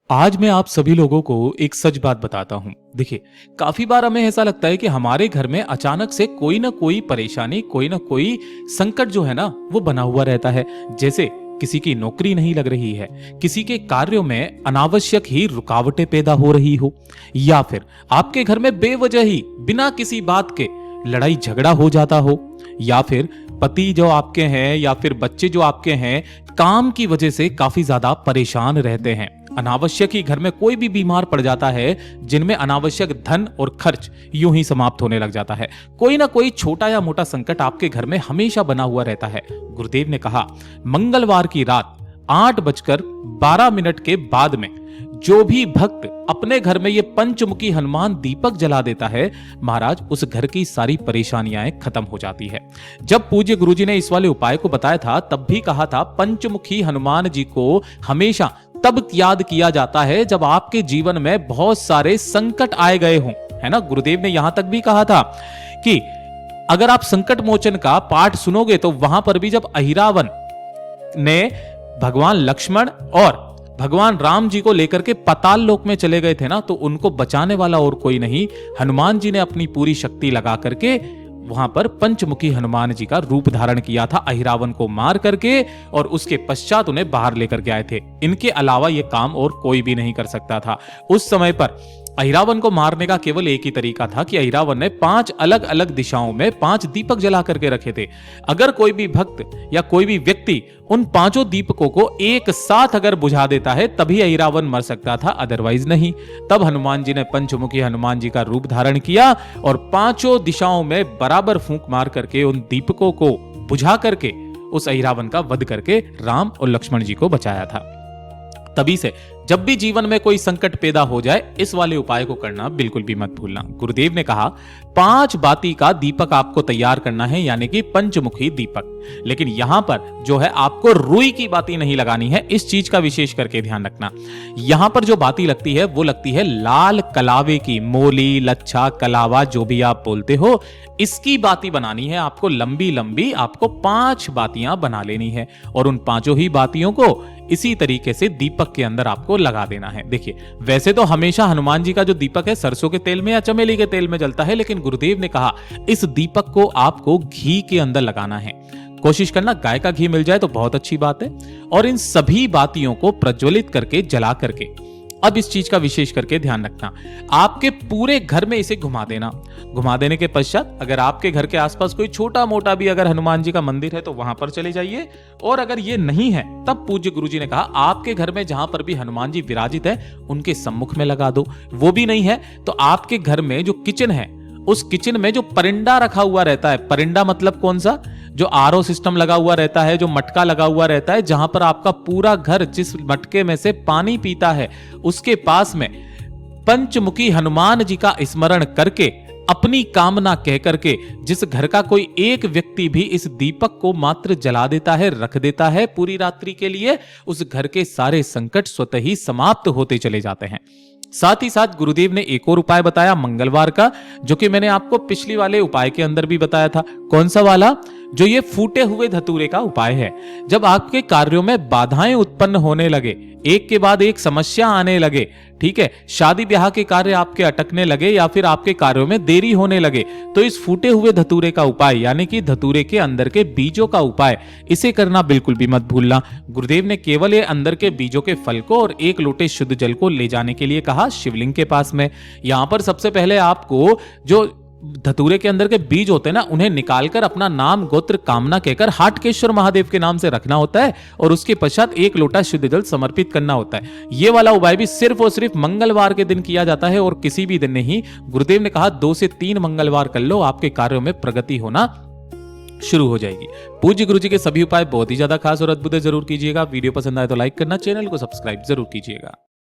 आज मैं आप सभी लोगों को एक सच बात बताता हूँ। देखिए, काफी बार हमें ऐसा लगता है कि हमारे घर में अचानक से कोई ना कोई परेशानी, कोई ना कोई संकट जो है ना, वो बना हुआ रहता है। जैसे किसी की नौकरी नहीं लग रही है, किसी के कार्यों में अनावश्यक ही रुकावटें पैदा हो रही हो, या फिर आपके घर में बेवजह ही बिना किसी बात के लड़ाई झगड़ा हो जाता हो, या फिर पति जो आपके हैं या फिर बच्चे जो आपके हैं काम की वजह से काफी ज्यादा परेशान रहते हैं। अनावश्यक ही घर में कोई भी बीमार पड़ जाता है, जिनमें अनावश्यक धन और खर्च यूं ही समाप्त होने लग जाता है। कोई ना कोई छोटा या मोटा संकट आपके घर में हमेशा बना हुआ रहता है। गुरुदेव ने कहा, मंगलवार की रात 8:12 के बाद में जो भी भक्त अपने घर में ये पंचमुखी हनुमान दीपक जला देता है, महाराज उस घर की सारी परेशानियां खत्म हो जाती है। जब पूज्य गुरुजी ने इस वाले उपाय को बताया था, तब भी कहा था पंचमुखी हनुमान जी को हमेशा तब याद किया जाता है जब आपके जीवन में बहुत सारे संकट आए गए हों, है ना। गुरुदेव ने यहां तक भी कहा था कि अगर आप संकट मोचन का पाठ सुनोगे तो वहां पर भी जब अहिरावण ने भगवान लक्ष्मण और भगवान राम जी को लेकर के पाताल लोक में चले गए थे ना, तो उनको बचाने वाला और कोई नहीं, हनुमान जी ने अपनी पूरी शक्ति लगा करके वहां पर पंचमुखी हनुमान जी का रूप धारण किया था, अहिरावण को मार करके, और उसके पश्चात उन्हें बाहर लेकर के आए थे। इनके अलावा यह काम और कोई भी नहीं कर सकता था। उस समय पर अहिरावण को मारने का केवल एक ही तरीका था कि अहिरावण ने 5 अलग अलग दिशाओं में 5 दीपक जला करके रखे थे। अगर कोई भी भक्त या कोई भी व्यक्ति उन 5 दीपकों को एक साथ अगर बुझा देता है, तभी अहिरावण मर सकता था, अदरवाइज नहीं। तब हनुमान जी ने पंचमुखी हनुमान जी का रूप धारण किया और 5 दिशाओं में बराबर फूंक मार करके उन दीपकों को बुझा करके उस अहिरावण का वध करके राम और लक्ष्मण जी को बचाया था। तभी से जब भी जीवन में कोई संकट पैदा हो जाए, इस वाले उपाय को करना बिल्कुल भी मत भूलना। गुरुदेव ने कहा 5 बाती का दीपक आपको तैयार करना है, यानी कि पंचमुखी दीपक। लेकिन यहां पर जो है आपको रुई की बाती नहीं लगानी है, इस चीज का विशेष करके ध्यान रखना। यहां पर जो बाती लगती है वो लगती है लाल कलावे की, मोली, लच्छा, कलावा जो भी आप बोलते हो, इसकी बाती बनानी है आपको। लंबी लंबी आपको 5 बातियां बना लेनी है और उन 5 ही बातियों को इसी तरीके से दीपक के अंदर आपको लगा देना है। देखिए, वैसे तो हमेशा हनुमान जी का जो दीपक है सरसों के तेल में या चमेली के तेल में जलता है, लेकिन गुरुदेव ने कहा इस दीपक को आपको घी के अंदर लगाना है। कोशिश करना गाय का घी मिल जाए तो बहुत अच्छी बात है। और इन सभी बातियों को प्रज्वलित करके जला करके, अब इस चीज का विशेष करके ध्यान रखना, आपके पूरे घर में इसे घुमा देना। घुमा देने के पश्चात अगर आपके घर के आसपास कोई छोटा मोटा भी अगर हनुमान जी का मंदिर है तो वहां पर चले जाइए, और अगर ये नहीं है तब पूज्य गुरुजी ने कहा आपके घर में जहां पर भी हनुमान जी विराजित है उनके सम्मुख में लगा दो। वो भी नहीं है तो आपके घर में जो किचन है, उस किचन में जो परिंडा रखा हुआ रहता है, परिंडा मतलब कौन सा, जो आरओ सिस्टम लगा हुआ रहता है, जो मटका लगा हुआ रहता है, जहां पर आपका पूरा घर जिस मटके में से पानी पीता है, उसके पास में पंचमुखी हनुमान जी का स्मरण करके अपनी कामना कह करके जिस घर का कोई एक व्यक्ति भी इस दीपक को मात्र जला देता है, रख देता है पूरी रात्रि के लिए, उस घर के सारे संकट स्वतः ही समाप्त होते चले जाते हैं। साथ ही साथ गुरुदेव ने एक और उपाय बताया मंगलवार का, जो कि मैंने आपको पिछली वाले उपाय के अंदर भी बताया था। कौन सा वाला, जो ये फूटे हुए धतूरे का उपाय है। जब आपके कार्यों में बाधाएं उत्पन्न होने लगे, एक के बाद एक समस्या आने लगे, ठीक है, शादी ब्याह के कार्य आपके अटकने लगे या फिर आपके कार्यों में देरी होने लगे, तो इस फूटे हुए धतूरे का उपाय, यानी कि धतूरे के अंदर के बीजों का उपाय, इसे करना बिल्कुल भी मत भूलना। गुरुदेव ने केवल ये अंदर के बीजों के फल को और 1 लोटे शुद्ध जल को ले जाने के लिए कहा शिवलिंग के पास में। यहां पर सबसे पहले आपको जो धतूरे के अंदर के बीज होते हैं ना, उन्हें निकालकर अपना नाम गोत्र कामना कहकर हाटकेश्वर महादेव के नाम से रखना होता है, और उसके पश्चात 1 लोटा शुद्ध जल समर्पित करना होता है। ये वाला उपाय भी सिर्फ और सिर्फ मंगलवार के दिन किया जाता है और किसी भी दिन नहीं। गुरुदेव ने कहा 2 से 3 मंगलवार कर लो, आपके कार्यों में प्रगति होना शुरू हो जाएगी। पूज्य गुरुजी के सभी उपाय बहुत ही ज्यादा खास और अद्भुत है, जरूर कीजिएगा। वीडियो पसंद आए तो लाइक करना, चैनल को सब्सक्राइब जरूर कीजिएगा।